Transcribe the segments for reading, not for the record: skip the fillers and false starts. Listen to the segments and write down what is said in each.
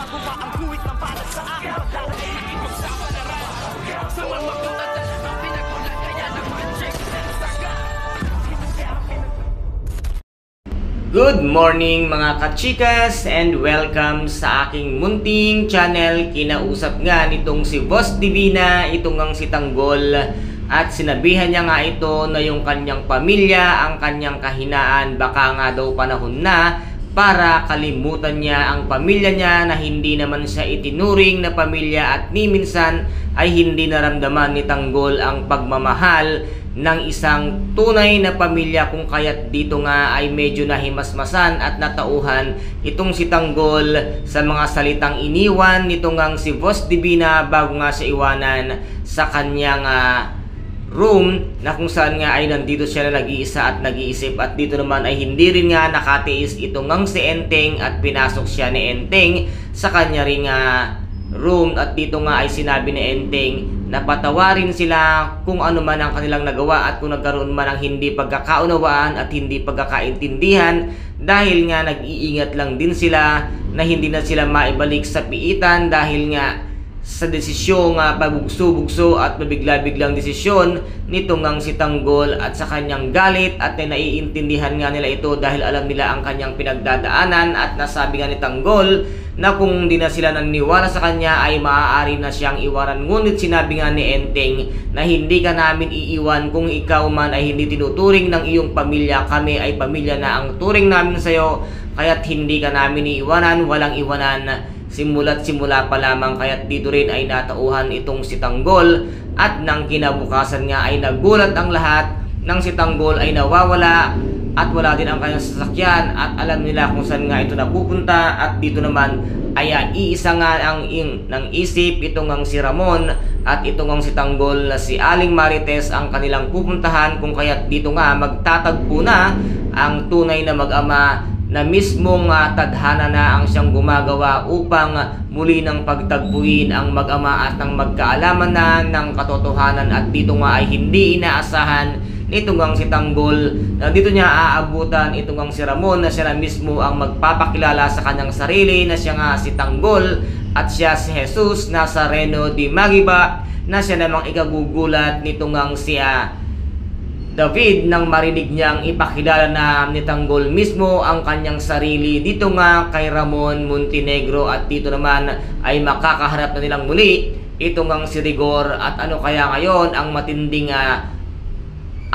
Gumagawa ang guhit ng balat sa akin. Pagdala ay nakipagsapalaran. Sa mga makulat ang pinagulat kaya ng magic saga. Good morning mga kachikas and welcome sa aking munting channel. Kinausap nga nitong si Boss Divina, itong ang si Tanggol, at sinabihan niya nga ito na yung kanyang pamilya, ang kanyang kahinaan, baka nga daw panahon na para kalimutan niya ang pamilya niya na hindi naman siya itinuring na pamilya at ni minsan ay hindi naramdaman ni Tanggol ang pagmamahal ng isang tunay na pamilya, kung kaya't dito nga ay medyo nahimasmasan at natauhan itong si Tanggol sa mga salitang iniwan nitong ang si Boss Divina bago nga siya iwanan sa kanyang room, na kung saan nga ay nandito siya na nag-iisa at nag-iisip, at dito naman ay hindi rin nga nakatiis itong ang si Enteng at pinasok siya ni Enteng sa kanya ring room. At dito nga ay sinabi ni Enteng na patawarin sila kung ano man ang kanilang nagawa at kung nagkaroon man ng hindi pagkakaunawaan at hindi pagkakaintindihan, dahil nga nag-iingat lang din sila na hindi na sila maibalik sa piitan dahil nga sa desisyong pabugso-bugso at mabigla-biglang desisyon nitong ang si Tanggol at sa kanyang galit, at naiintindihan nga nila ito dahil alam nila ang kanyang pinagdadaanan. At nasabi nga ni Tanggol na kung hindi na sila naniniwala sa kanya ay maaari na siyang iwanan. Ngunit sinabi nga ni Enteng na hindi ka namin iiwan kung ikaw man ay hindi tinuturing ng iyong pamilya. Kami ay pamilya na ang turing namin sa iyo, kaya't hindi ka namin iiwanan, walang iwanan simula't simula pa lamang. Kaya't dito rin ay natauhan itong si Tanggol, at nang kinabukasan nga ay nagulat ang lahat nang si Tanggol ay nawawala at wala din ang kanyang sasakyan, at alam nila kung saan nga ito napupunta. At dito naman ay iisa nga ang ng isip itong ang si Ramon at itong ang si Tanggol na si Aling Marites ang kanilang pupuntahan, kung kaya't dito nga magtatagpo na ang tunay na mag-ama na mismong tadhana na ang siyang gumagawa upang muli ng pagtagpuin ang mag-ama at ng magkaalaman na ng katotohanan. At dito nga ay hindi inaasahan nitong ang si Tanggol na dito niya aabutan itong ang si Ramon, na siya na mismo ang magpapakilala sa kanyang sarili na siya nga si Tanggol at siya si Jesus Nazareno de Magiba, na siya namang ikagugulat nitong ang si David nang marinig niyang ipakilala na ni Tanggol mismo ang kanyang sarili dito nga kay Ramon Montenegro. At dito naman ay makakaharap na nilang muli itong ang si Rigor, at ano kaya ngayon ang matinding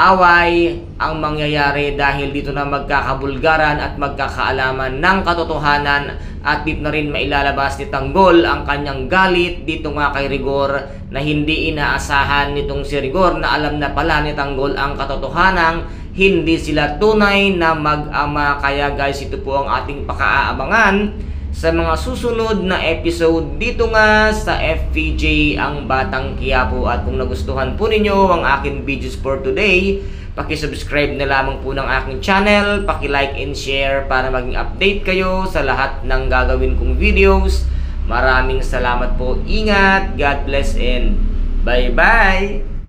away ang mangyayari dahil dito na magkakabulgaran at magkakaalaman ng katotohanan. At dito na rin mailalabas ni Tanggol ang kanyang galit dito nga kay Rigor, na hindi inaasahan nitong si Rigor na alam na pala ni Tanggol ang katotohanan, hindi sila tunay na mag-ama. Kaya guys, ito po ang ating pakaaabangan sa mga susunod na episode dito nga sa FPJ ang Batang Quiapo. At kung nagustuhan po ninyo ang aking videos for today, paki-subscribe na lamang po ng aking channel, paki-like and share para maging update kayo sa lahat ng gagawin kong videos. Maraming salamat po, ingat, God bless and bye bye.